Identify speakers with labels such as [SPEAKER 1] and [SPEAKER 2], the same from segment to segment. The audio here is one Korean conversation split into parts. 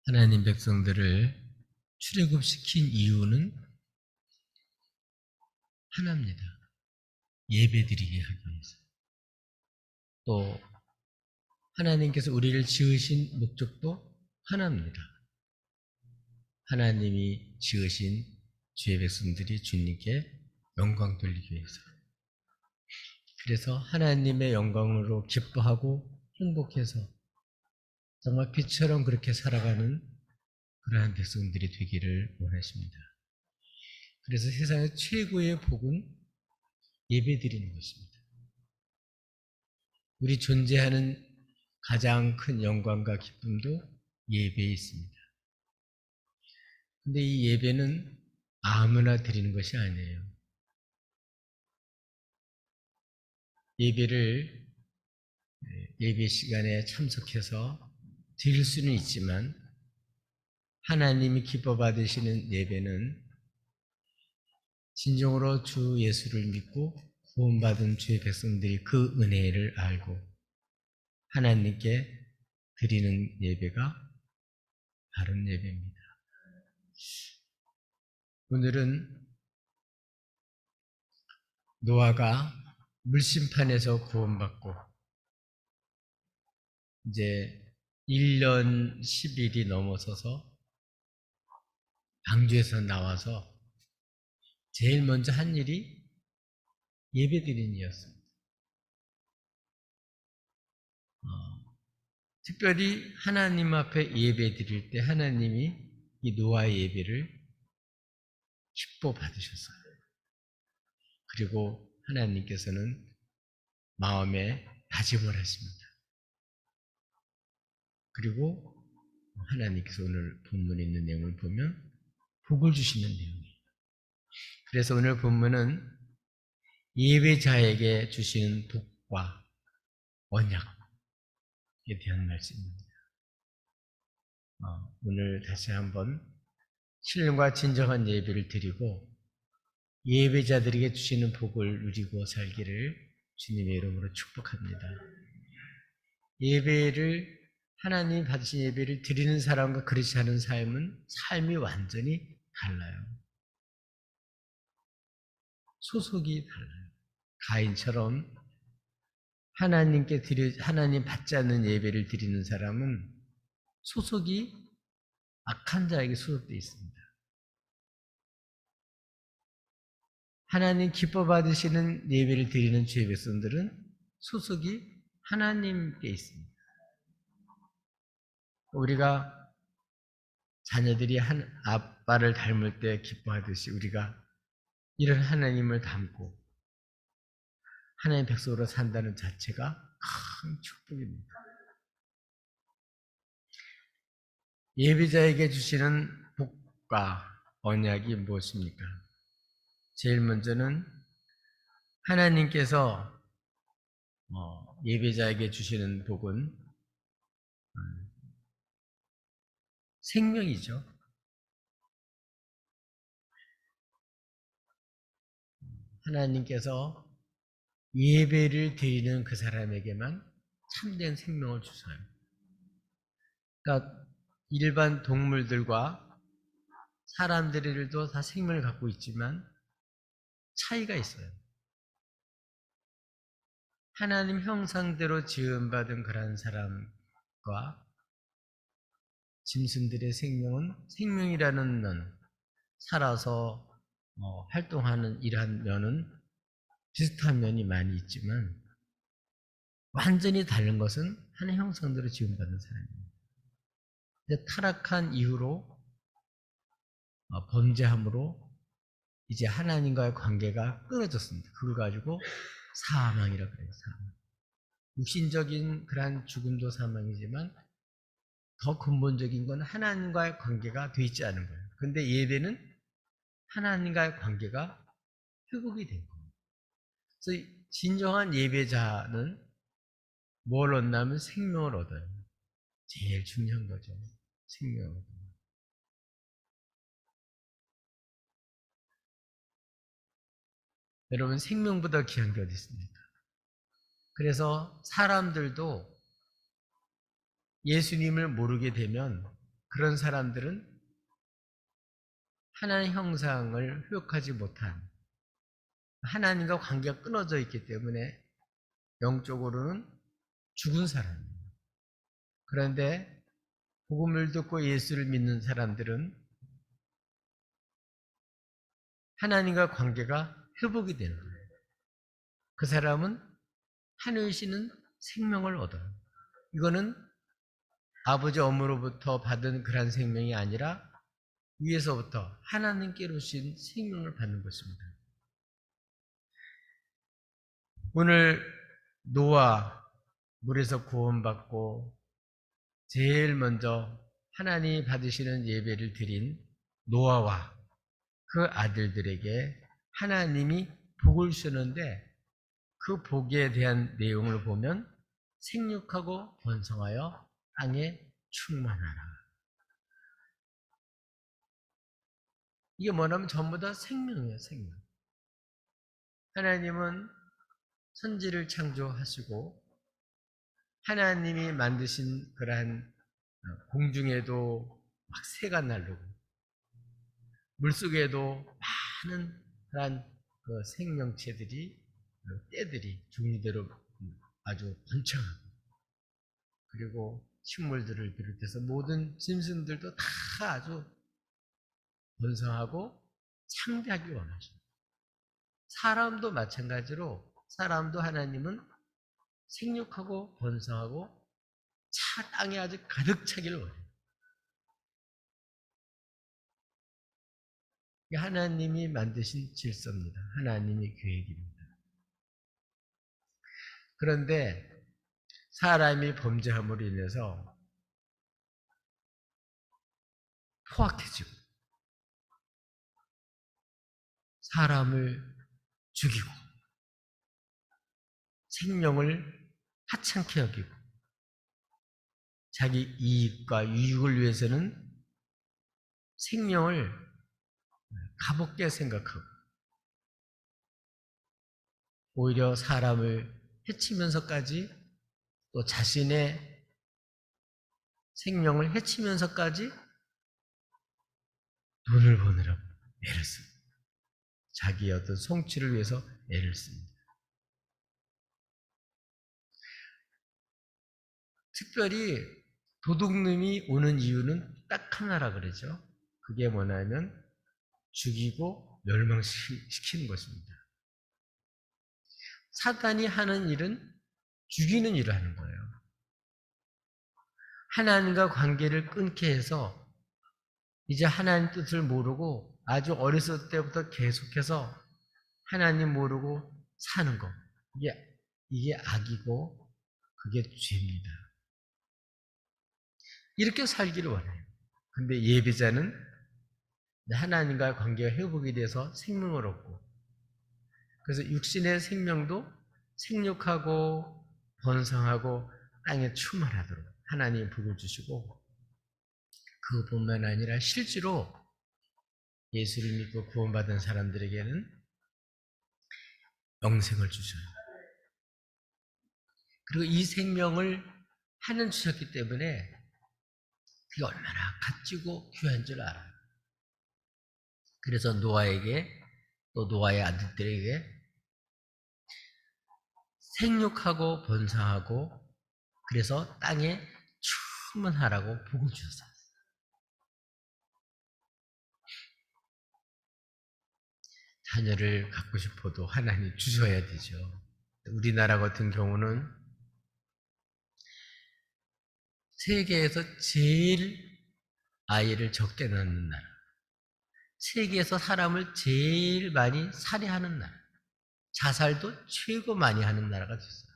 [SPEAKER 1] 하나님 백성들을 출애굽시킨 이유는 하나입니다. 예배드리게 하기 위해서. 또 하나님께서 우리를 지으신 목적도 하나입니다. 하나님이 지으신 주의 백성들이 주님께 영광 돌리기 위해서. 그래서 하나님의 영광으로 기뻐하고 행복해서 정말 빛처럼 그렇게 살아가는 그러한 백성들이 되기를 원하십니다. 그래서 세상의 최고의 복은 예배드리는 것입니다. 우리 존재하는 가장 큰 영광과 기쁨도 예배에 있습니다. 근데 이 예배는 아무나 드리는 것이 아니에요. 예배 시간에 참석해서 드릴 수는 있지만 하나님이 기뻐 받으시는 예배는 진정으로 주 예수를 믿고 구원받은 주의 백성들이 그 은혜를 알고 하나님께 드리는 예배가 바른 예배입니다. 오늘은 노아가 물심판에서 구원받고 이제 1년 10일이 넘어서서 방주에서 나와서 제일 먼저 한 일이 예배드리는 일이었습니다. 특별히 하나님 앞에 예배드릴 때 하나님이 이 노아의 예배를 기뻐 받으셨어요. 그리고 하나님께서는 마음에 다짐을 하십니다. 그리고 하나님께서 오늘 본문에 있는 내용을 보면 복을 주시는 내용이에요. 그래서 오늘 본문은 예배자에게 주시는 복과 언약에 대한 말씀입니다. 오늘 다시 한번 신령과 진정한 예배를 드리고 예배자들에게 주시는 복을 누리고 살기를 주님의 이름으로 축복합니다. 예배를 하나님 받으신 예배를 드리는 사람과 그렇지 않은 삶이 완전히 달라요. 소속이 달라요. 가인처럼 하나님 받지 않는 예배를 드리는 사람은 소속이 악한 자에게 소속되어 있습니다. 하나님 기뻐 받으시는 예배를 드리는 주의 백성들은 소속이 하나님께 있습니다. 우리가 자녀들이 아빠를 닮을 때 기뻐하듯이 우리가 이런 하나님을 닮고 하나님 백성으로 산다는 자체가 큰 축복입니다. 예배자에게 주시는 복과 언약이 무엇입니까? 제일 먼저는 하나님께서 예배자에게 주시는 복은 생명이죠. 하나님께서 예배를 드리는 그 사람에게만 참된 생명을 주셔요. 그러니까 일반 동물들과 사람들도 다 생명을 갖고 있지만 차이가 있어요. 하나님 형상대로 지음받은 그런 사람과 짐승들의 생명은 생명이라는 면, 살아서 활동하는 이러한 면은 비슷한 면이 많이 있지만 완전히 다른 것은 하나님 형상대로 지음받은 사람입니다. 타락한 이후로 범죄함으로 이제 하나님과의 관계가 끊어졌습니다. 그걸 가지고 사망이라고 그래요. 사망. 육신적인 그러한 죽음도 사망이지만 더 근본적인 건 하나님과의 관계가 돼 있지 않은 거예요. 그런데 예배는 하나님과의 관계가 회복이 된 거예요. 그래서 진정한 예배자는 뭘 얻냐면 생명을 얻어요. 제일 중요한 거죠. 생명을 얻어요. 여러분, 생명보다 귀한 게 어디 있습니까? 그래서 사람들도 예수님을 모르게 되면 그런 사람들은 하나님 형상을 회복하지 못한, 하나님과 관계가 끊어져 있기 때문에 영적으로는 죽은 사람이에요. 그런데 복음을 듣고 예수를 믿는 사람들은 하나님과 관계가 회복이 되는 거예요. 그 사람은 하늘이시는 생명을 얻어요. 이거는 아버지 어머로부터 받은 그런 생명이 아니라 위에서부터 하나님께로 신 생명을 받는 것입니다. 오늘 노아 물에서 구원받고 제일 먼저 하나님이 받으시는 예배를 드린 노아와 그 아들들에게 하나님이 복을 주셨는데, 그 복에 대한 내용을 보면 생육하고 번성하여 땅에 충만하라. 이게 뭐냐면 전부 다 생명이에요, 생명. 하나님은 천지를 창조하시고 하나님이 만드신 그러한 공중에도 막 새가 날르고 물속에도 많은 그러한 그 생명체들이, 떼들이 종류대로 아주 번창하고, 그리고 식물들을 비롯해서 모든 짐승들도 다 아주 번성하고 창대하기 원하십니다. 사람도 마찬가지로, 사람도 하나님은 생육하고 번성하고 땅에 아주 가득 차기를 원해요. 이게 하나님이 만드신 질서입니다. 하나님의 계획입니다. 그런데 사람이 범죄함으로 인해서 포악해지고 사람을 죽이고 생명을 하찮게 여기고 자기 이익과 유익을 위해서는 생명을 가볍게 생각하고 오히려 사람을 해치면서까지, 또 자신의 생명을 해치면서까지 돈을 버느라고 애를 씁니다. 자기의 어떤 성취를 위해서 애를 씁니다. 특별히 도둑놈이 오는 이유는 딱 하나라 그러죠. 그게 뭐냐면 죽이고 멸망시키는 것입니다. 사단이 하는 일은 죽이는 일을 하는 거예요. 하나님과 관계를 끊게 해서 이제 하나님 뜻을 모르고 아주 어렸을 때부터 계속해서 하나님 모르고 사는 것. 이게 악이고 그게 죄입니다. 이렇게 살기를 원해요. 근데 예배자는 하나님과의 관계가 회복이 돼서 생명을 얻고, 그래서 육신의 생명도 생육하고 번성하고 땅에 충만하도록 하나님이 복을 주시고, 그뿐만 아니라 실제로 예수를 믿고 구원받은 사람들에게는 영생을 주셔요. 그리고 이 생명을 하나님 주셨기 때문에 그게 얼마나 값지고 귀한 줄 알아요. 그래서 노아에게, 또 노아의 아들들에게 생육하고 번성하고 그래서 땅에 충만하라고 복을 주셨어요. 자녀를 갖고 싶어도 하나님 주셔야 되죠. 우리나라 같은 경우는 세계에서 제일 아이를 적게 낳는 나라, 세계에서 사람을 제일 많이 살해하는 나라, 자살도 최고 많이 하는 나라가 됐어요.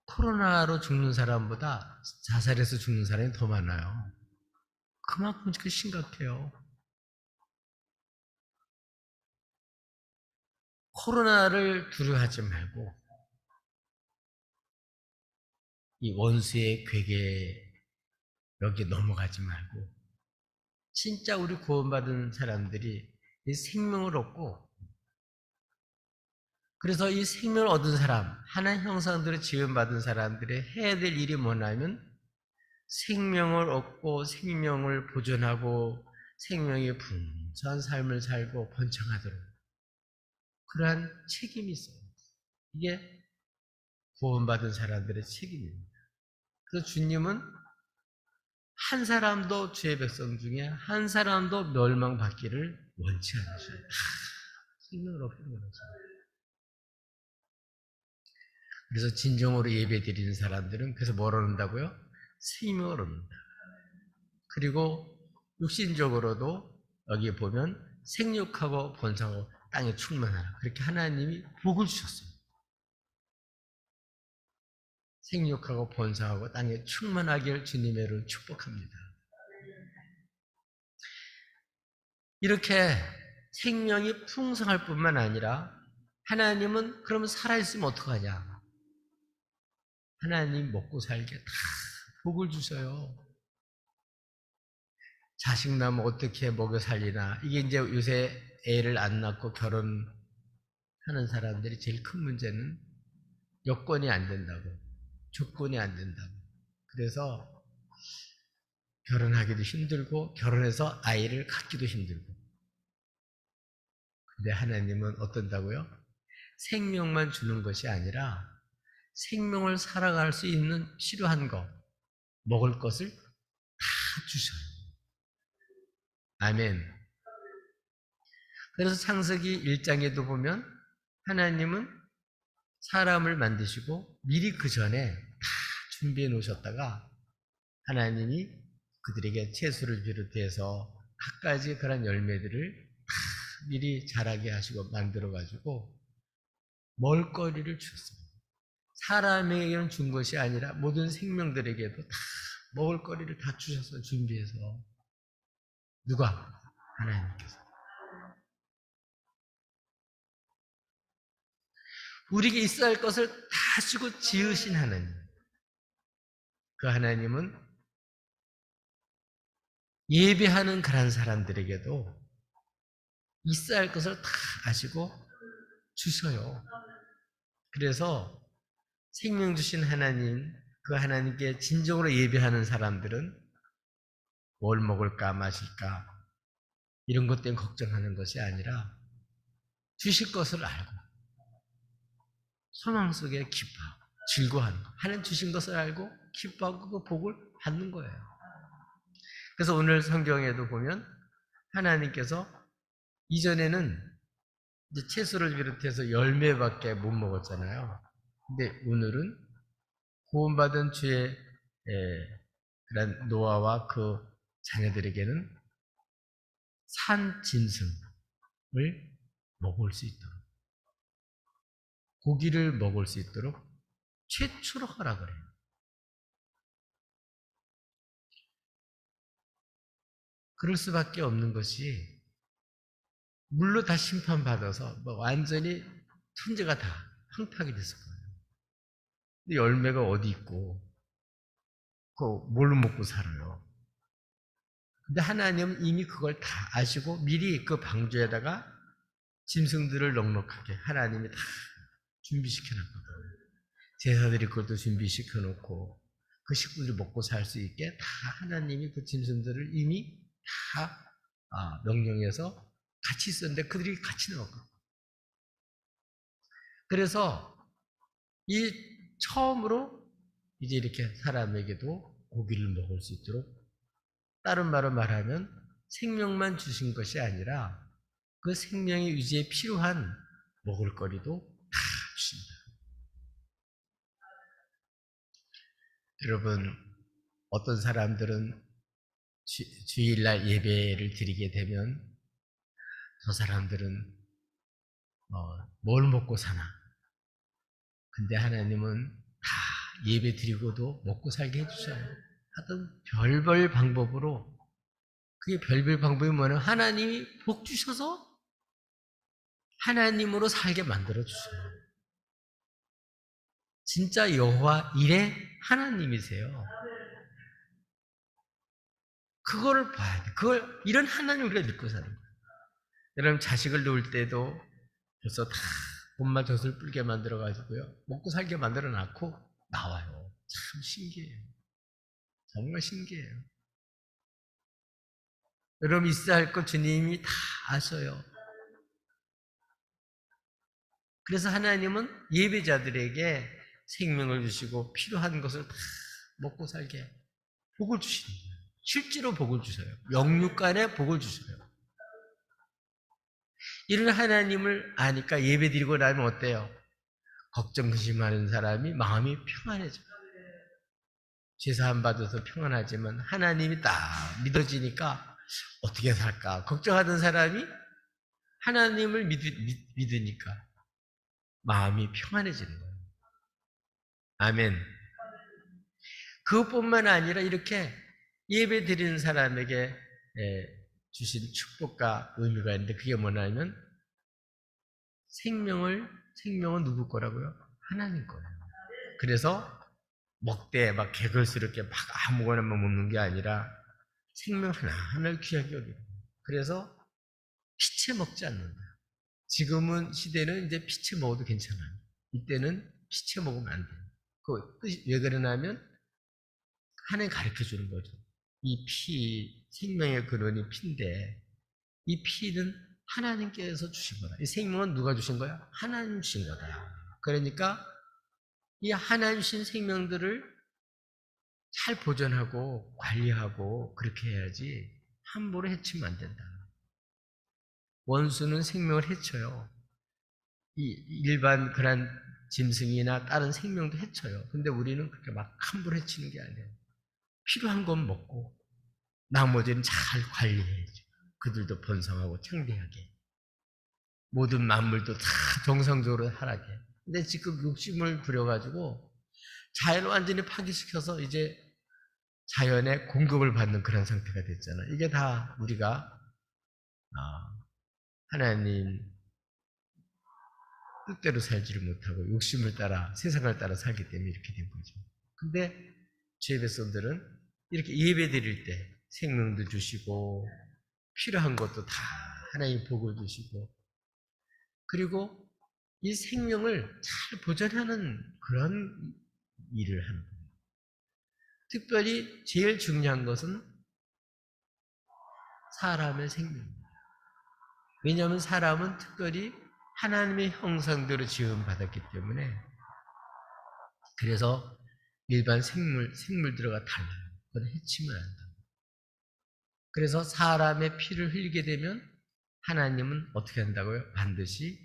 [SPEAKER 1] 코로나로 죽는 사람보다 자살해서 죽는 사람이 더 많아요. 그만큼 심각해요. 코로나를 두려워하지 말고 이 원수의 괴계 여기에 넘어가지 말고, 진짜 우리 구원받은 사람들이 이 생명을 얻고 그래서 이 생명을 얻은 사람, 하나님 형상대로 지음받은 사람들의 해야 될 일이 뭐냐면 생명을 얻고 생명을 보존하고 생명의 풍성한 삶을 살고 번창하도록 그러한 책임이 있어요. 이게 구원받은 사람들의 책임입니다. 그래서 주님은 한 사람도 주의 백성 중에 한 사람도 멸망받기를 원치 않으셔요. 다 생명을 얻기를 원하셔요. 그래서 진정으로 예배 드리는 사람들은 그래서 뭘 얻는다고요? 생명을 얻는다. 그리고 육신적으로도 여기 보면 생육하고 번성하고 땅에 충만하라. 그렇게 하나님이 복을 주셨어요. 생육하고 번성하고 땅에 충만하길 주님의 이름으로 축복합니다. 이렇게 생명이 풍성할 뿐만 아니라 하나님은 그러면 살아있으면 어떡하냐? 하나님 먹고 살게 다 복을 주셔요. 자식 낳으면 어떻게 먹여 살리나. 이게 이제 요새 애를 안 낳고 결혼하는 사람들이 제일 큰 문제는 여건이 안 된다고. 조건이 안 된다고. 그래서 결혼하기도 힘들고 결혼해서 아이를 갖기도 힘들고. 근데 하나님은 어떤다고요? 생명만 주는 것이 아니라 생명을 살아갈 수 있는 필요한 것, 먹을 것을 다 주셔요. 아멘. 그래서 창세기 1장에도 보면 하나님은 사람을 만드시고 미리 그 전에 다 준비해 놓으셨다가 하나님이 그들에게 채소를 비롯해서 갖가지 그런 열매들을 다 미리 자라게 하시고 만들어가지고 먹을거리를 주셨어요. 사람에게는 준 것이 아니라 모든 생명들에게도 다 먹을거리를 다 주셔서 준비해서 누가? 하나님께서. 우리에게 있어야 할 것을 다 주고 지으신 하나님. 그 하나님은 예배하는 그런 사람들에게도 있어야 할 것을 다 아시고 주셔요. 그래서 생명 주신 하나님, 그 하나님께 진정으로 예배하는 사람들은 뭘 먹을까 마실까 이런 것 때문에 걱정하는 것이 아니라 주실 것을 알고 소망 속에 기뻐하고 즐거워하는 거. 하나님 주신 것을 알고 기뻐하고 그 복을 받는 거예요. 그래서 오늘 성경에도 보면 하나님께서 이전에는 이제 채소를 비롯해서 열매밖에 못 먹었잖아요. 근데 오늘은 구원받은 주의 그런 노아와 그 자녀들에게는 산 짐승을 먹을 수 있도록 고기를 먹을 수 있도록 최초로 허락을 해요. 그럴 수밖에 없는 것이 물로 다 심판받아서 완전히 천지가 다 황폐하게 됐을 거예요. 근데 열매가 어디 있고 뭘 먹고 살아요. 근데 하나님은 이미 그걸 다 아시고 미리 그 방주에다가 짐승들을 넉넉하게 하나님이 다 준비시켜 놨거든요. 제사드릴 것도 준비시켜 놓고 그 식구들이 먹고 살 수 있게 다 하나님이 그 짐승들을 이미 다 명령해서 같이 있었는데 그들이 같이 나왔거든요. 그래서 이 처음으로 이제 이렇게 사람에게도 고기를 먹을 수 있도록 다른 말로 말하면 생명만 주신 것이 아니라 그 생명의 유지에 필요한 먹을거리도 다 주십니다. 여러분, 어떤 사람들은 주일날 예배를 드리게 되면 저 사람들은 뭘 먹고 사나? 근데 하나님은 다 예배 드리고도 먹고 살게 해주셔요. 하여튼 별별 방법으로 그게 별별 방법이 뭐냐면 하나님이 복 주셔서 하나님으로 살게 만들어 주셔요. 진짜 여호와 일의 하나님이세요. 그거를 봐야 돼. 이런 하나님 우리가 믿고 사는 거예요. 여러분 자식을 놓을 때도 벌써 다 본말 덫을 뿔게 만들어가지고요. 먹고 살게 만들어 놨고 나와요. 참 신기해요. 정말 신기해요. 여러분 있어야 할 것 주님이 다 아셔요. 그래서 하나님은 예배자들에게 생명을 주시고 필요한 것을 다 먹고 살게 복을 주시는 거예요. 실제로 복을 주셔요. 영육간에 복을 주셔요. 이런 하나님을 아니까 예배드리고 나면 어때요? 걱정 근심하는 사람이 마음이 평안해져요. 죄사함 받아서 평안하지만 하나님이 딱 믿어지니까 어떻게 살까? 걱정하던 사람이 하나님을 믿으니까 마음이 평안해지는 거예요. 아멘. 그것뿐만 아니라 이렇게 예배 드리는 사람에게 주신 축복과 의미가 있는데 그게 뭐냐면 생명은 누구 거라고요? 하나님 거예요. 그래서 먹되 막 개걸스럽게 막 아무거나 먹는 게 아니라 생명 하나하나를 귀하게 여기고 그래서 피채 먹지 않는다. 지금은 시대는 이제 피채 먹어도 괜찮아요. 이때는 피채 먹으면 안 돼요. 그 뜻이 왜 그러냐면 하나님 가르쳐 주는 거죠. 이 피, 생명의 근원이 피인데 이 피는 하나님께서 주신 거다. 이 생명은 누가 주신 거야? 하나님 주신 거다. 그러니까 이 하나님 주신 생명들을 잘 보존하고 관리하고 그렇게 해야지 함부로 해치면 안 된다. 원수는 생명을 해쳐요. 이 일반 그런 짐승이나 다른 생명도 해쳐요. 근데 우리는 그렇게 막 함부로 해치는 게 아니에요. 필요한 건 먹고 나머지는 잘 관리해야죠. 그들도 번성하고 창대하게. 모든 만물도 다 정상적으로 하라게. 근데 지금 욕심을 부려가지고 자연을 완전히 파괴시켜서 이제 자연의 공급을 받는 그런 상태가 됐잖아요. 이게 다 우리가 하나님 뜻대로 살지를 못하고 욕심을 따라 세상을 따라 살기 때문에 이렇게 된 거죠. 근데 주의 백성들은 이렇게 예배 드릴 때 생명도 주시고 필요한 것도 다 하나님 복을 주시고 그리고 이 생명을 잘 보존하는 그런 일을 하는 거예요. 특별히 제일 중요한 것은 사람의 생명입니다. 왜냐하면 사람은 특별히 하나님의 형상대로 지음받았기 때문에 그래서 일반 생물들과 달라요. 그건 해치면 안 돼요. 그래서 사람의 피를 흘리게 되면 하나님은 어떻게 한다고요? 반드시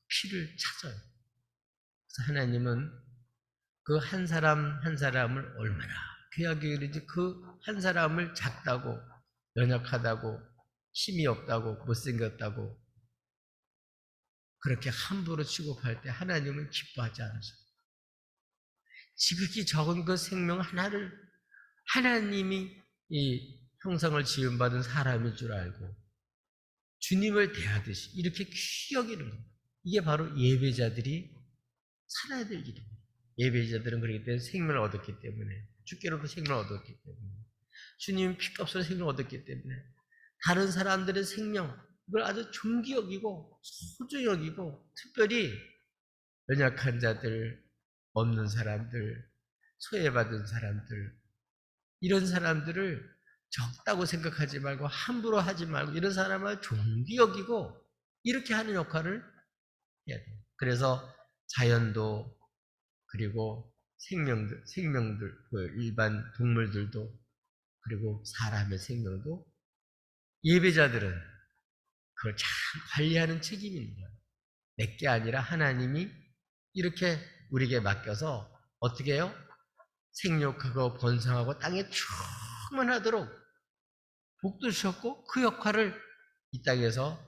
[SPEAKER 1] 피를 찾아요. 그래서 하나님은 그 한 사람 한 사람을 얼마나 귀하게 그러지 그 한 사람을 작다고 연약하다고 힘이 없다고 못생겼다고 그렇게 함부로 취급할 때 하나님은 기뻐하지 않으셔요. 지극히 적은 그 생명 하나를 하나님이 이 형상을 지음받은 사람일 줄 알고 주님을 대하듯이 이렇게 귀히 여기는 겁니다. 이게 바로 예배자들이 살아야 될 일입니다. 예배자들은 그렇기 때문에 생명을 얻었기 때문에 주께로도 생명을 얻었기 때문에 주님 피값으로 생명을 얻었기 때문에 다른 사람들의 생명 이걸 아주 존귀 여기고 소중히 여기고 특별히 연약한 자들, 없는 사람들, 소외받은 사람들 이런 사람들을 적다고 생각하지 말고 함부로 하지 말고 이런 사람을 존귀 여기고 이렇게 하는 역할을 해야 돼요. 그래서 자연도 그리고 생명들, 그 일반 동물들도 그리고 사람의 생명도 예배자들은 그걸 잘 관리하는 책임이 있는 거예요. 내게 아니라 하나님이 이렇게 우리에게 맡겨서 어떻게 해요? 생육하고 번성하고 땅에 충만하도록 복도 주셨고 그 역할을 이 땅에서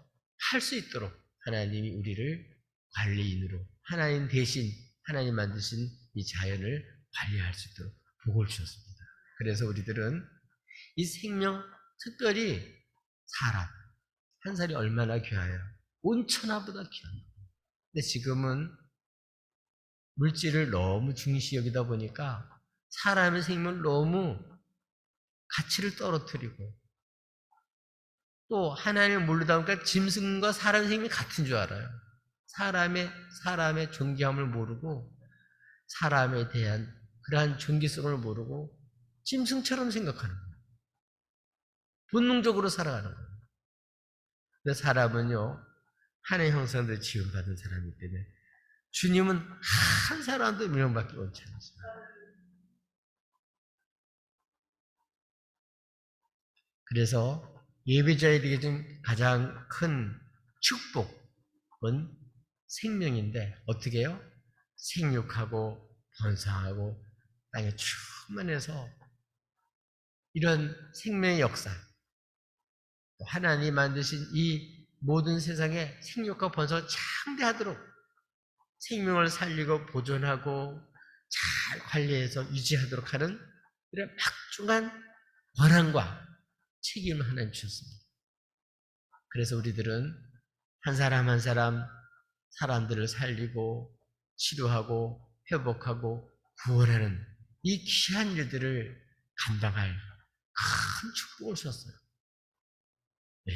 [SPEAKER 1] 할 수 있도록 하나님이 우리를 관리인으로 하나님 대신 하나님 만드신 이 자연을 관리할 수 있도록 복을 주셨습니다. 그래서 우리들은 이 생명, 특별히 사람, 한 살이 얼마나 귀해요. 온천하보다 귀합니다. 근데 지금은 물질을 너무 중시 여기다 보니까 사람의 생명을 너무 가치를 떨어뜨리고 또 하나님을 모르다 보니까 짐승과 사람의 생명이 같은 줄 알아요. 사람의 존귀함을 모르고 사람에 대한 그러한 존귀성을 모르고 짐승처럼 생각하는 거예요. 본능적으로 살아가는 거예요. 근데 사람은요, 하나의 형상대로 지음받은 사람이기 때문에 주님은 한 사람도 명밖에 원치 않으십니다. 그래서 예배자에게 준 가장 큰 축복은 생명인데 어떻게 해요? 생육하고 번성하고 땅에 충만해서 이런 생명의 역사, 하나님이 만드신 이 모든 세상에 생육과 번성을 창대하도록 생명을 살리고 보존하고 잘 관리해서 유지하도록 하는 이런 막중한 권한과 책임을 하나님 주셨습니다. 그래서 우리들은 한 사람 한 사람 사람들을 살리고 치료하고 회복하고 구원하는 이 귀한 일들을 감당할 큰 축복을 주셨어요. 네.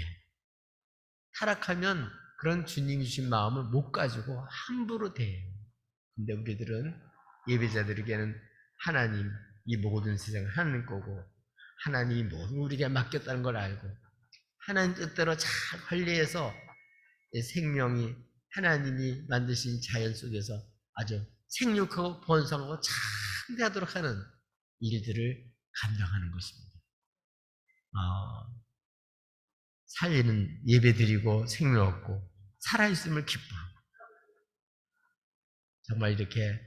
[SPEAKER 1] 타락하면 그런 주님이 주신 마음을 못 가지고 함부로 대해요. 근데 우리들은 예배자들에게는 하나님, 이 모든 세상은 하나님 거고 하나님이 모든 우리에게 맡겼다는 걸 알고 하나님 뜻대로 잘 관리해서 생명이 하나님이 만드신 자연 속에서 아주 생육하고 번성하고 창대하도록 하는 일들을 감당하는 것입니다. 살리는 예배드리고 생명 얻고 살아있음을 기뻐하고 정말 이렇게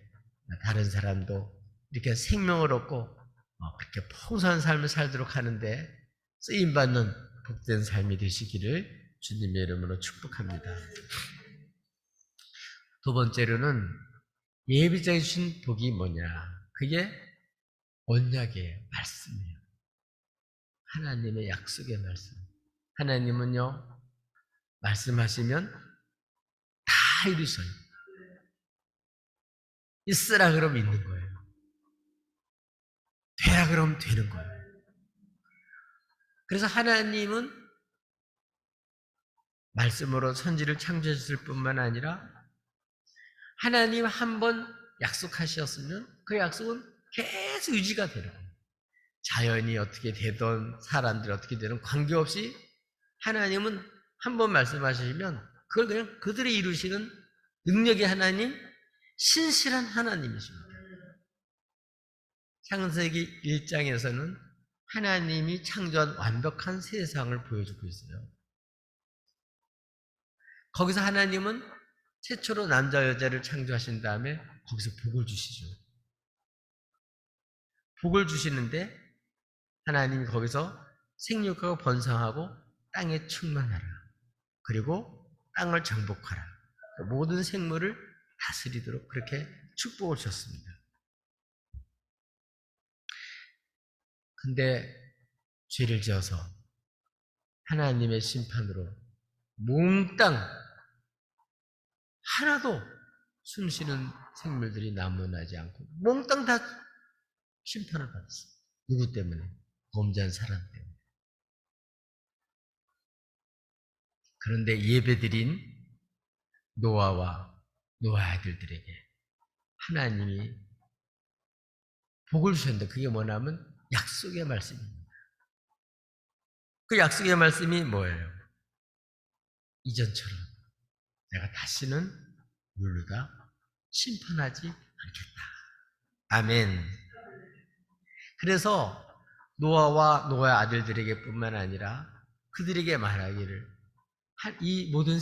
[SPEAKER 1] 다른 사람도 이렇게 생명을 얻고 그렇게 풍성한 삶을 살도록 하는데 쓰임받는 복된 삶이 되시기를 주님의 이름으로 축복합니다. 두 번째로는 예배자에 주신 복이 뭐냐? 그게 언약의 말씀이에요. 하나님의 약속의 말씀. 하나님은요, 말씀하시면 다 이루셔요. 있으라 그러면 있는 거예요. 되라 그러면 되는 거예요. 그래서 하나님은 말씀으로 천지를 창조하셨을 뿐만 아니라 하나님 한 번 약속하셨으면 그 약속은 계속 유지가 되는 거예요. 자연이 어떻게 되든 사람들이 어떻게 되든 관계없이 하나님은 한 번 말씀하시면 그걸 그냥 그들이 이루시는 능력의 하나님, 신실한 하나님이십니다. 창세기 1장에서는 하나님이 창조한 완벽한 세상을 보여주고 있어요. 거기서 하나님은 최초로 남자 여자를 창조하신 다음에 거기서 복을 주시죠. 복을 주시는데 하나님이 거기서 생육하고 번성하고 땅에 충만하라. 그리고 땅을 정복하라. 모든 생물을 다스리도록 그렇게 축복을 주셨습니다. 근데 죄를 지어서 하나님의 심판으로 몽땅 하나도 숨쉬는 생물들이 남아나지 않고 몽땅 다 심판을 받았어요. 누구 때문에? 범죄한 사람 때문에. 그런데 예배드린 노아와 노아 아들들에게 하나님이 복을 주셨는데 그게 뭐냐면 약속의 말씀입니다. 그 약속의 말씀이 뭐예요? 이전처럼 내가 다시는 물르다 심판하지 않겠다. 아멘. 그래서 노아와 노아의 아들들에게 뿐만 아니라 그들에게 말하기를 이 모든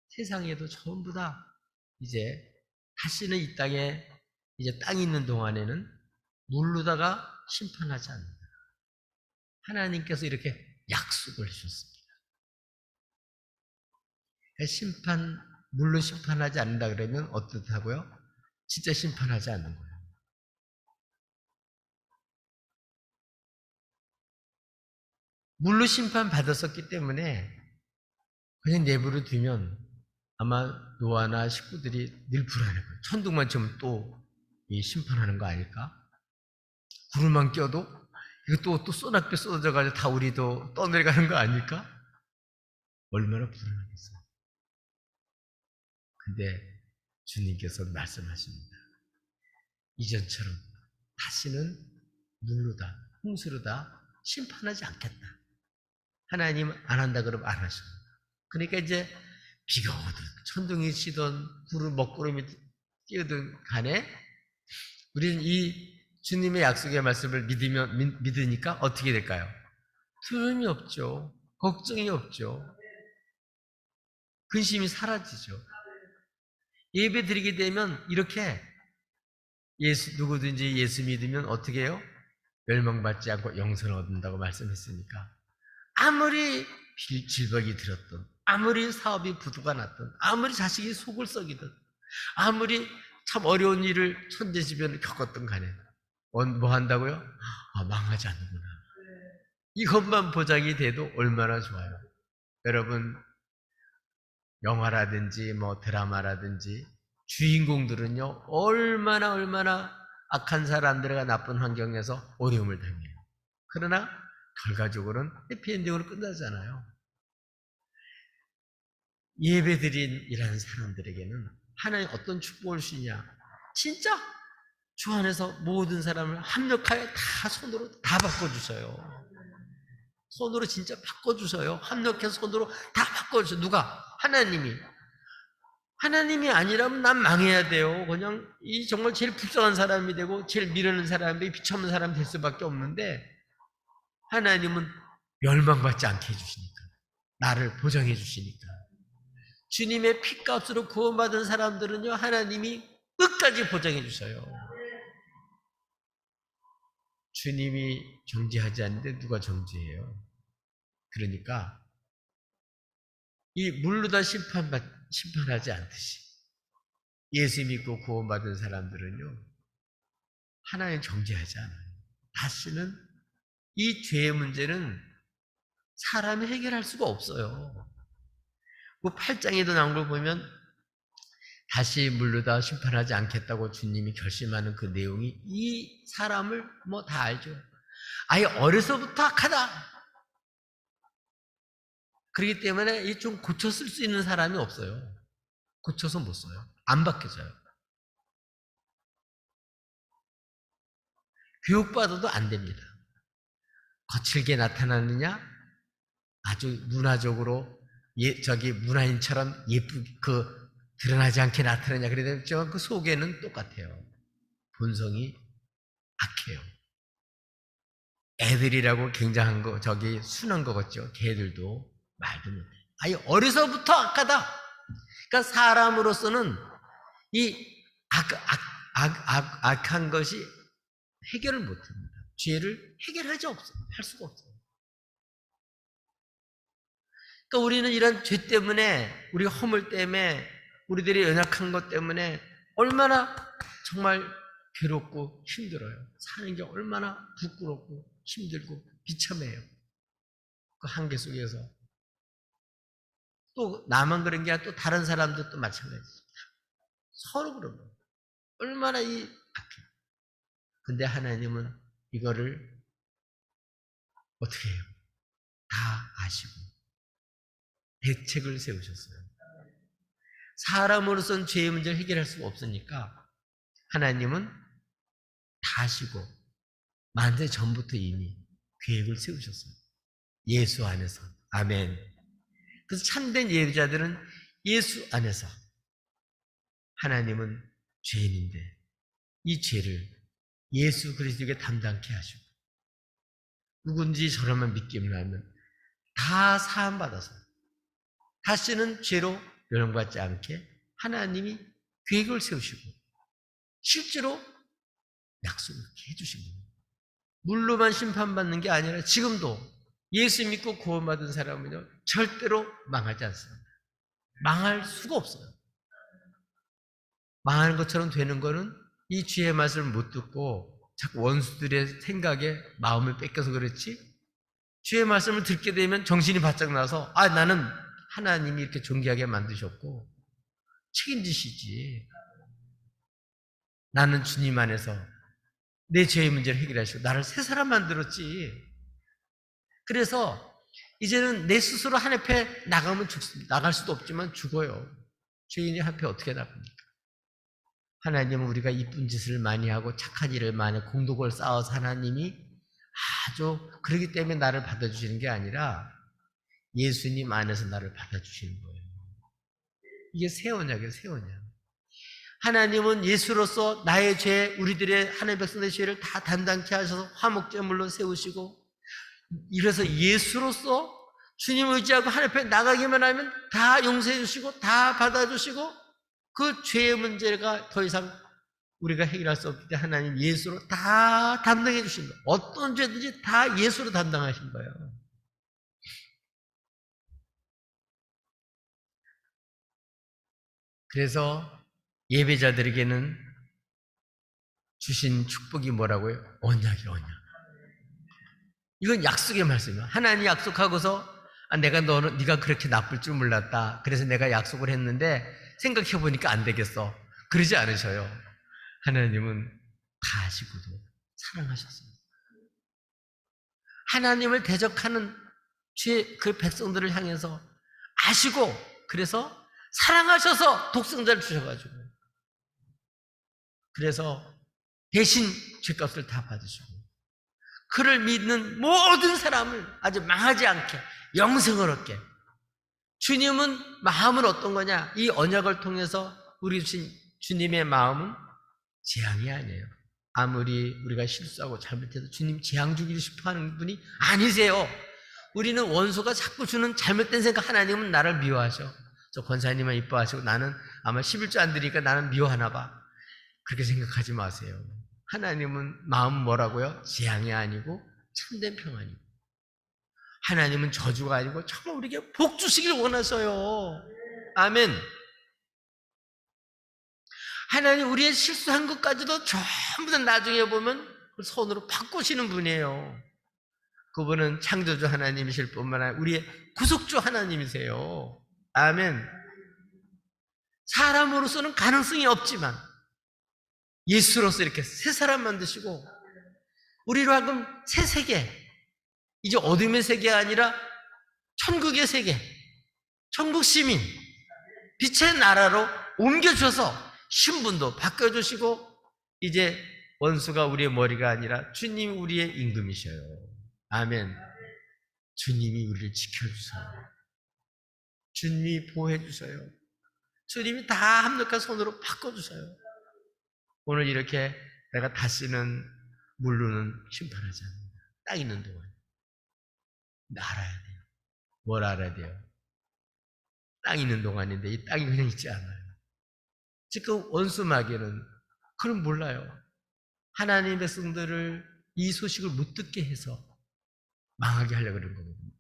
[SPEAKER 1] 세상에도 전부 다 이제 다시는 이 땅에 이제 땅이 있는 동안에는 물르다가 심판하지 않는다. 하나님께서 이렇게 약속을 해주셨습니다. 물로 심판하지 않는다 그러면 어떻다고요? 진짜 심판하지 않는 거예요. 물로 심판 받았었기 때문에 그냥 내버려 두면 아마 노아나 식구들이 늘 불안해 거예요. 천둥만 치면 또 심판하는 거 아닐까? 구름만 껴도 이거 또 소낙비 쏟아져가지고 다 우리도 떠내려가는 거 아닐까? 얼마나 불안하겠어요. 근데 주님께서 말씀하십니다. 이전처럼 다시는 물로다, 홍수로다 심판하지 않겠다. 하나님 안 한다 그러면 안 하십니다. 그러니까 이제 비가 오든 천둥이 치든 먹구름이 뛰어든 간에 우리는 이 주님의 약속의 말씀을 믿으니까 어떻게 될까요? 두려움이 없죠. 걱정이 없죠. 근심이 사라지죠. 예배 드리게 되면 이렇게 누구든지 예수 믿으면 어떻게 해요? 멸망받지 않고 영생을 얻는다고 말씀했으니까 아무리 질병이 들었든 아무리 사업이 부도가 났든 아무리 자식이 속을 썩이든 아무리 참 어려운 일을 천재지변을 겪었든 간에 뭐 한다고요? 망하지 않는구나. 이것만 보장이 돼도 얼마나 좋아요. 여러분 영화라든지 드라마라든지 주인공들은요 얼마나 악한 사람들과 나쁜 환경에서 어려움을 당해요. 그러나 결과적으로는 해피엔딩으로 끝나잖아요. 예배드린 이라는 사람들에게는 하나님 어떤 축복을 주냐? 진짜 주 안에서 모든 사람을 합력하여 다 손으로 다 바꿔주셔요. 손으로 진짜 바꿔주셔요. 합력해서 손으로 다 바꿔주셔요. 누가? 하나님이. 하나님이 아니라면 난 망해야 돼요. 그냥 정말 제일 불쌍한 사람이 되고 제일 미련한 사람이 비참한 사람이 될 수밖에 없는데 하나님은 멸망받지 않게 해주시니까. 나를 보장해 주시니까. 주님의 피값으로 구원받은 사람들은요 하나님이 끝까지 보장해 주셔요. 주님이 정죄하지 않는데 누가 정죄해요? 그러니까 이 물로다 심판하지 않듯이 예수 믿고 구원받은 사람들은요 하나님 정죄하지 않아요. 다시는 이 죄의 문제는 사람이 해결할 수가 없어요. 그 8장에도 나온 걸 보면 다시 물로다 심판하지 않겠다고 주님이 결심하는 그 내용이 이 사람을 다 알죠. 아예 어려서부터 악하다. 그렇기 때문에 좀 고쳐 쓸 수 있는 사람이 없어요. 고쳐서 못 써요. 안 바뀌어져요. 교육받아도 안 됩니다. 거칠게 나타나느냐? 아주 문화적으로 문화인처럼 예쁘게 드러나지 않게 나타나냐? 그래도 그 속에는 똑같아요. 본성이 악해요. 애들이라고 굉장한 거 순한 거 같죠? 걔들도 말도 못해. 아예 어려서부터 악하다. 그러니까 사람으로서는 이 악한 것이 해결을 못합니다. 죄를 할 수가 없어요. 그러니까 우리는 이런 죄 때문에, 우리 허물 때문에, 우리들이 연약한 것 때문에 얼마나 정말 괴롭고 힘들어요. 사는 게 얼마나 부끄럽고 힘들고 비참해요. 그 한계 속에서. 또 나만 그런 게 아니라 또 다른 사람도 또 마찬가지입니다. 서로 그런 거예요. 얼마나 악해요. 근데 하나님은 이거를 어떻게 해요? 다 아시고 대책을 세우셨어요. 사람으로서는 죄의 문제를 해결할 수가 없으니까 하나님은 다 아시고 만세 전부터 이미 계획을 세우셨어요. 예수 안에서. 아멘. 그래서 참된 예배자들은 예수 안에서 하나님은 죄인인데 이 죄를 예수 그리스도에게 담당케 하시고 누군지 저라만 믿기만 하면 다 사함받아서 다시는 죄로 멸망받지 않게 하나님이 계획을 세우시고 실제로 약속을 해주신 겁니다. 물로만 심판받는 게 아니라 지금도 예수 믿고 구원받은 사람은요 절대로 망하지 않습니다. 망할 수가 없어요. 망하는 것처럼 되는 거는 이 주의 말씀을 못 듣고 자꾸 원수들의 생각에 마음을 뺏겨서 그렇지, 주의 말씀을 듣게 되면 정신이 바짝 나서 나는 하나님이 이렇게 존귀하게 만드셨고 책임지시지, 나는 주님 안에서 내 죄의 문제를 해결하시고 나를 새 사람 만들었지. 그래서 이제는 내 스스로 하나님 앞에 나가면 나갈 수도 없지만 죽어요. 죄인이 앞에 어떻게 나갑니까? 하나님은 우리가 이쁜 짓을 많이 하고 착한 일을 많이 하고 공덕을 쌓아서 하나님이 아주 그러기 때문에 나를 받아주시는 게 아니라 예수님 안에서 나를 받아주시는 거예요. 이게 새 언약이에요, 새 언약. 하나님은 예수로서 나의 죄, 우리들의 하나님의 백성들의 죄를 다 담당케 하셔서 화목제물로 세우시고, 이래서 예수로서 주님을 의지하고 하나님 앞에 나가기만 하면 다 용서해 주시고 다 받아주시고, 그 죄의 문제가 더 이상 우리가 해결할 수 없기 때문에 하나님 예수로 다 담당해 주신 거예요. 어떤 죄든지 다 예수로 담당하신 거예요. 그래서 예배자들에게는 주신 축복이 뭐라고요? 언약이에요, 언약. 이건 약속의 말씀이에요. 하나님이 약속하고서 네가 그렇게 나쁠 줄 몰랐다. 그래서 내가 약속을 했는데 생각해보니까 안 되겠어. 그러지 않으셔요. 하나님은 다 아시고도 사랑하셨습니다. 하나님을 대적하는 그 백성들을 향해서 아시고, 그래서 사랑하셔서 독생자를 주셔가지고, 그래서 대신 죄값을 다 받으시고, 그를 믿는 모든 사람을 아주 망하지 않게 영생을 얻게. 주님은 마음은 어떤 거냐? 이 언약을 통해서 우리 주신 주님의 마음은 재앙이 아니에요. 아무리 우리가 실수하고 잘못해도 주님 재앙 주기를 싶어하는 분이 아니세요. 우리는 원수가 자꾸 주는 잘못된 생각, 하나님은 나를 미워하셔. 저 권사님만 이뻐하시고 나는 아마 11조 안 드리니까 나는 미워하나 봐. 그렇게 생각하지 마세요. 하나님은 마음 뭐라고요? 재앙이 아니고 참된 평안이고, 하나님은 저주가 아니고 정말 우리에게 복 주시길 원하셔요. 아멘. 하나님 우리의 실수한 것까지도 전부 다 나중에 보면 손으로 바꾸시는 분이에요. 그분은 창조주 하나님이실 뿐만 아니라 우리의 구속주 하나님이세요. 아멘. 사람으로서는 가능성이 없지만 예수로서 이렇게 새 사람 만드시고, 우리로 하여금 새 세계, 이제 어둠의 세계가 아니라 천국의 세계, 천국 시민, 빛의 나라로 옮겨줘서 신분도 바꿔주시고, 이제 원수가 우리의 머리가 아니라 주님이 우리의 임금이셔요. 아멘. 주님이 우리를 지켜주셔요. 주님이 보호해주셔요. 주님이 다 합력한 손으로 바꿔주셔요. 오늘 이렇게 내가 다시는 물로는 심판하지 않는다. 땅 있는 동안 알아야 돼요. 뭘 알아야 돼요? 땅 있는 동안인데 이 땅이 그냥 있지 않아요. 지금 원수 마귀는 그건 몰라요. 하나님의 백성들을 이 소식을 못 듣게 해서 망하게 하려고 그런 거거든요.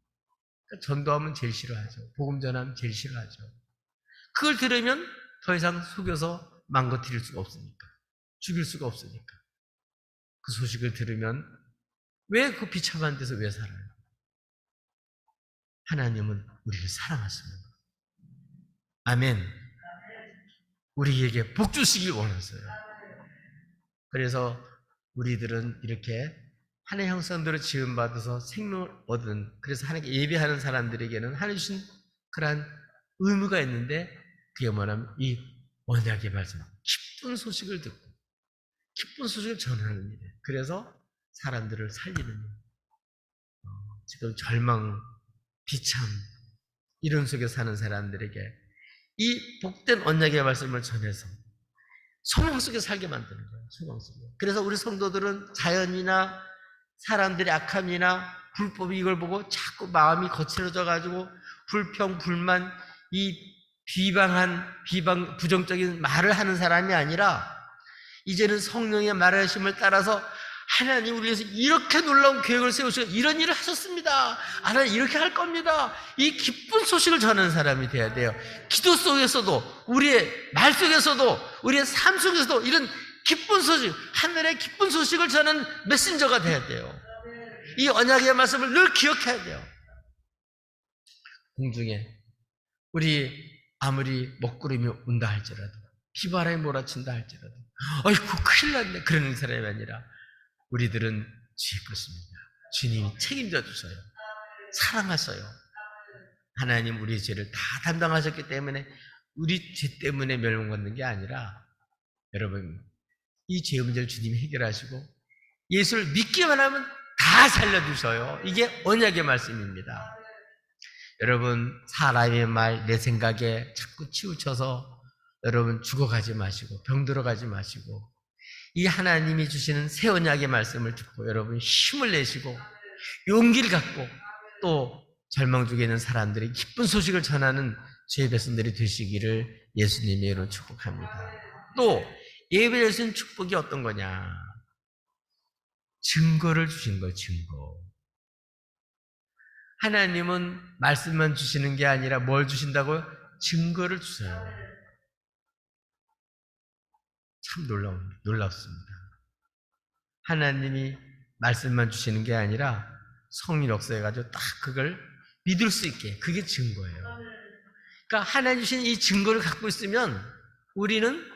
[SPEAKER 1] 그러니까 전도하면 제일 싫어하죠. 복음 전하면 제일 싫어하죠. 그걸 들으면 더 이상 속여서 망가뜨릴 수가 없으니까, 죽일 수가 없으니까. 그 소식을 들으면 왜 그 비참한 데서 왜 살아요? 하나님은 우리를 사랑하십니다. 아멘. 우리에게 복 주시길 원하세요. 그래서 우리들은 이렇게 하나님의 형상대로 지음받아서 생명을 얻은, 그래서 하나님께 예배하는 사람들에게는 하나님 주신 그러한 의무가 있는데, 그게 뭐냐면 이 언약의 말씀, 기쁜 소식을 듣고 기쁜 소식을 전하는 일이에요. 그래서 사람들을 살리는 일. 지금 절망, 비참 이런 속에 사는 사람들에게 이 복된 언약의 말씀을 전해서 소망 속에 살게 만드는 거예요. 소망 속에. 그래서 우리 성도들은 자연이나 사람들의 악함이나 불법이 이걸 보고 자꾸 마음이 거칠어져 가지고 불평, 불만, 이 부정적인 말을 하는 사람이 아니라, 이제는 성령의 말하심을 따라서 하나님 우리 위해서 이렇게 놀라운 계획을 세우시고 이런 일을 하셨습니다. 하나님 이렇게 할 겁니다. 이 기쁜 소식을 전하는 사람이 돼야 돼요. 기도 속에서도, 우리의 말 속에서도, 우리의 삶 속에서도 이런 기쁜 소식, 하늘의 기쁜 소식을 전하는 메신저가 돼야 돼요. 이 언약의 말씀을 늘 기억해야 돼요. 공중에 우리 아무리 먹구름이 온다 할지라도, 비바람이 몰아친다 할지라도, 아이고 큰일 났네, 그러는 사람이 아니라 우리들은 주의 것입니다. 주님이 책임져 주셔요. 사랑하셔요. 하나님 우리의 죄를 다 담당하셨기 때문에 우리 죄 때문에 멸망받는 게 아니라 여러분 이 죄 문제를 주님이 해결하시고 예수를 믿기만 하면 다 살려주셔요. 이게 언약의 말씀입니다. 여러분 사람의 말, 내 생각에 자꾸 치우쳐서 여러분 죽어가지 마시고 병들어가지 마시고 이 하나님이 주시는 새 언약의 말씀을 듣고 여러분 힘을 내시고 용기를 갖고 또 절망 중에 있는 사람들이 기쁜 소식을 전하는 주의 백성들이 되시기를 예수님의 이름으로 축복합니다. 또 예배에 주신 축복이 어떤 거냐? 증거를 주신 거예요. 증거. 하나님은 말씀만 주시는 게 아니라 뭘 주신다고요? 증거를 주세요. 참 놀랍습니다. 하나님이 말씀만 주시는 게 아니라 성령 역사해가지고 딱 그걸 믿을 수 있게, 그게 증거예요. 그러니까 하나님 주신 이 증거를 갖고 있으면 우리는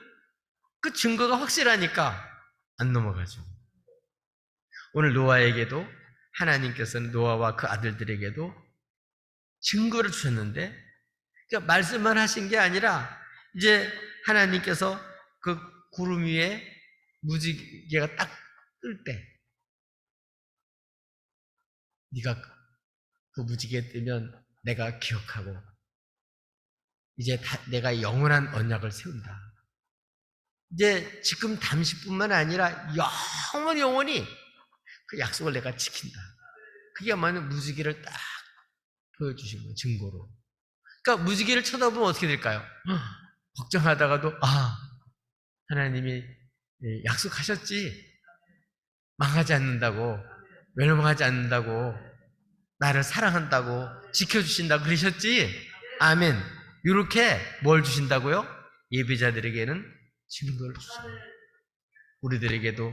[SPEAKER 1] 그 증거가 확실하니까 안 넘어가죠. 오늘 노아에게도 하나님께서는 노아와 그 아들들에게도 증거를 주셨는데, 그러니까 말씀만 하신 게 아니라 이제 하나님께서 그 구름 위에 무지개가 딱 뜰 때, 네가 그 무지개 뜨면 내가 기억하고 이제 내가 영원한 언약을 세운다. 이제 지금 잠시뿐만 아니라 영원히 그 약속을 내가 지킨다. 그게 뭐냐면 무지개를 딱 보여주신 거예요. 증거로. 그러니까 무지개를 쳐다보면 어떻게 될까요? 걱정하다가도 하나님이 약속하셨지. 망하지 않는다고, 멸망하지 않는다고, 나를 사랑한다고, 지켜주신다고 그러셨지. 아멘. 이렇게 뭘 주신다고요? 예배자들에게는 증거를 주셔요. 우리들에게도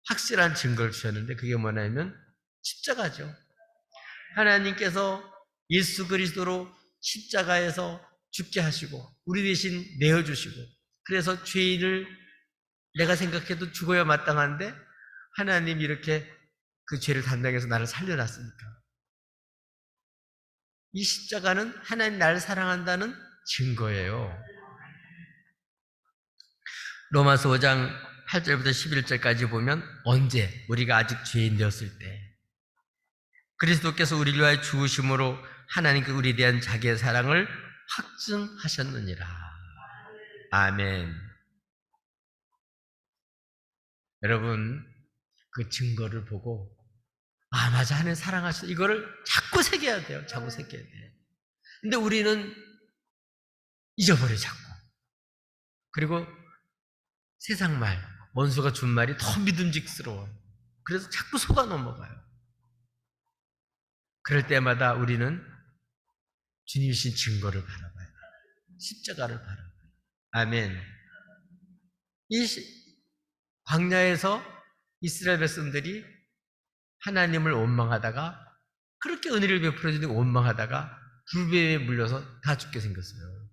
[SPEAKER 1] 확실한 증거를 주셨는데 그게 뭐냐면 십자가죠. 하나님께서 예수 그리스도로 십자가에서 죽게 하시고 우리 대신 내어주시고, 그래서 죄인을 내가 생각해도 죽어야 마땅한데 하나님이 이렇게 그 죄를 담당해서 나를 살려놨으니까 이 십자가는 하나님 나를 사랑한다는 증거예요. 로마서 5장 8절부터 11절까지 보면 언제 우리가 아직 죄인 되었을 때 그리스도께서 우리를 위하여 죽으심으로 하나님께 우리에 대한 자기의 사랑을 확증하셨느니라. 아멘. 여러분 그 증거를 보고 맞아, 하나님 사랑하셔, 이거를 자꾸 새겨야 돼요. 자꾸 새겨야 돼요. 근데 우리는 잊어버려 자꾸. 그리고 세상 말, 원수가 준 말이 더 믿음직스러워. 그래서 자꾸 속아 넘어가요. 그럴 때마다 우리는 주님이 주신 증거를 바라봐야 돼요. 십자가를 바라봐야 돼요. 아멘. 이 광야에서 이스라엘 백성들이 하나님을 원망하다가, 그렇게 은혜를 베풀어 주는 원망하다가 불뱀에 물려서 다 죽게 생겼어요.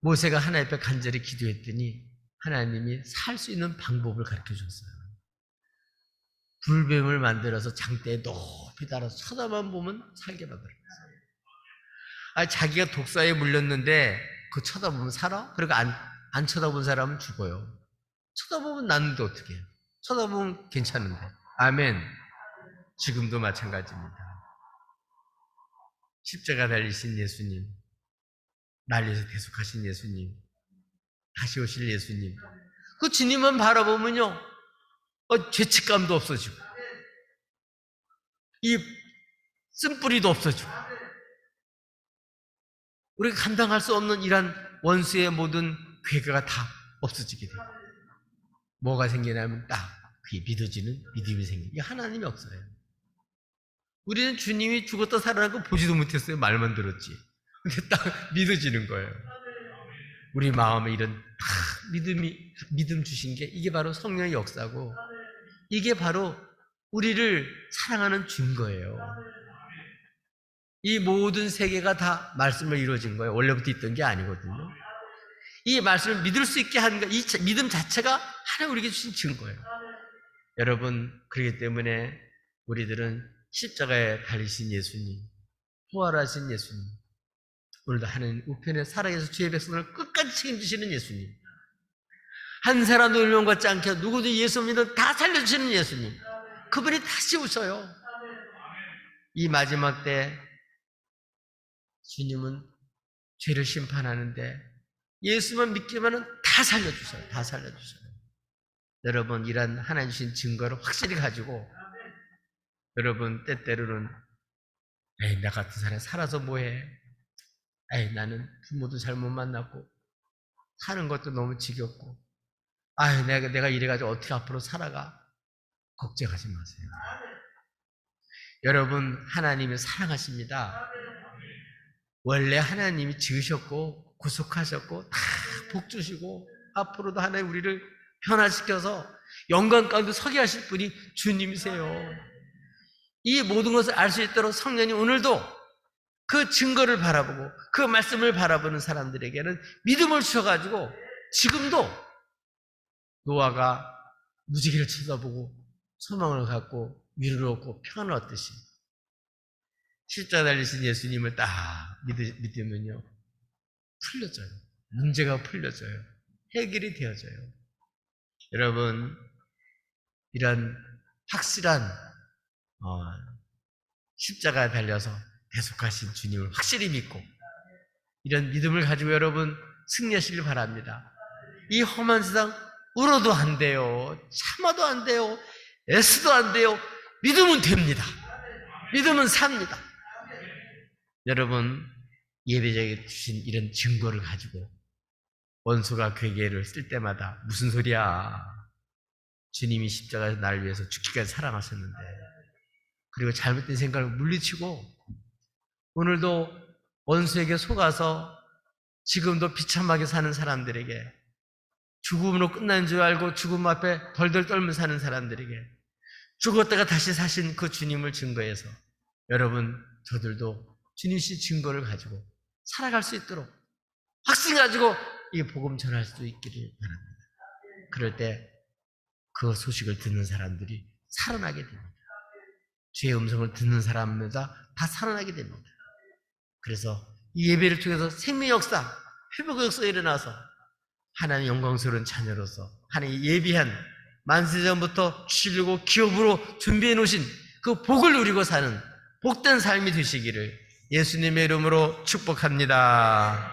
[SPEAKER 1] 모세가 하나님 앞에 간절히 기도했더니 하나님이 살 수 있는 방법을 가르쳐 줬어요. 불뱀을 만들어서 장대에 높이 달아서 쳐다만 보면 살게 만들었어요. 자기가 독사에 물렸는데 그 쳐다보면 살아? 그리고 안 쳐다본 사람은 죽어요. 쳐다보면 낫는데 어떻게 해요? 쳐다보면 괜찮은데. 아멘. 지금도 마찬가지입니다. 십자가 달리신 예수님, 날 위해서 대속하신 예수님, 다시 오실 예수님, 그 주님만 바라보면요 죄책감도 없어지고 이 쓴뿌리도 없어지고 우리가 감당할 수 없는 이런 원수의 모든 괴가가 다 없어지게 돼요. 뭐가 생기냐면 딱 그게 믿어지는 믿음이 생겨요. 이게 하나님이 없어요. 우리는 주님이 죽었다 살아난 거 보지도 못했어요. 말만 들었지. 근데 딱 믿어지는 거예요. 우리 마음에 이런 딱 믿음 주신 게 이게 바로 성령의 역사고, 이게 바로 우리를 사랑하는 증거예요. 이 모든 세계가 다 말씀으로 이루어진 거예요. 원래부터 있던 게 아니거든요. 이 말씀을 믿을 수 있게 하는 것, 이 믿음 자체가 하나님 우리에게 주신 증거예요. 여러분, 그렇기 때문에 우리들은 십자가에 달리신 예수님, 부활하신 예수님, 오늘도 하나님 우편에 살아계셔서 주의 백성을 끝까지 책임지시는 예수님. 한 사람도 멸망받지 않게 누구든지 예수 믿는 다 살려주시는 예수님. 그분이 다시 오셔요. 이 마지막 때 주님은 죄를 심판하는데 예수만 믿기만 하면 다 살려주셔요. 다 살려주셔요. 여러분, 이런 하나님 주신 증거를 확실히 가지고 여러분 때때로는 에이, 나 같은 사람이 살아서 뭐해? 에이, 나는 부모도 잘못 만났고 사는 것도 너무 지겹고 아유, 내가 이래가지고 어떻게 앞으로 살아가? 걱정하지 마세요. 여러분, 하나님이 사랑하십니다. 원래 하나님이 지으셨고 구속하셨고 다 복 주시고 앞으로도 하나님 우리를 변화시켜서 영광 가운데 서게 하실 분이 주님이세요. 이 모든 것을 알 수 있도록 성령님 오늘도 그 증거를 바라보고 그 말씀을 바라보는 사람들에게는 믿음을 주셔가지고 지금도 노아가 무지개를 쳐다보고 소망을 갖고 위로를 얻고 평안을 얻듯이 십자가 달리신 예수님을 딱 믿으면요 풀려져요. 문제가 풀려져요. 해결이 되어져요. 여러분, 이런 확실한 십자가에 달려서 대속하신 주님을 확실히 믿고 이런 믿음을 가지고 여러분 승리하시길 바랍니다. 이 험한 세상 울어도 안 돼요. 참아도 안 돼요. 애써도 안 돼요. 믿음은 됩니다. 믿음은 삽니다. 여러분, 예배자에게 주신 이런 증거를 가지고 원수가 괴계를 쓸 때마다 무슨 소리야. 주님이 십자가에서 나를 위해서 죽기까지 사랑하셨는데 그리고 잘못된 생각을 물리치고 오늘도 원수에게 속아서 지금도 비참하게 사는 사람들에게 죽음으로 끝난 줄 알고 죽음 앞에 덜덜 떨며 사는 사람들에게 죽었다가 다시 사신 그 주님을 증거해서 여러분 저들도 주님의 증거를 가지고 살아갈 수 있도록 확신 가지고 이 복음 전할 수 있기를 바랍니다. 그럴 때 그 소식을 듣는 사람들이 살아나게 됩니다. 주의 음성을 듣는 사람마다 다 살아나게 됩니다. 그래서 이 예배를 통해서 생명의 역사, 회복의 역사가 일어나서 하나님의 영광스러운 자녀로서 하나님이 예비한 만세전부터 주시려고 기업으로 준비해 놓으신 그 복을 누리고 사는 복된 삶이 되시기를 예수님의 이름으로 축복합니다.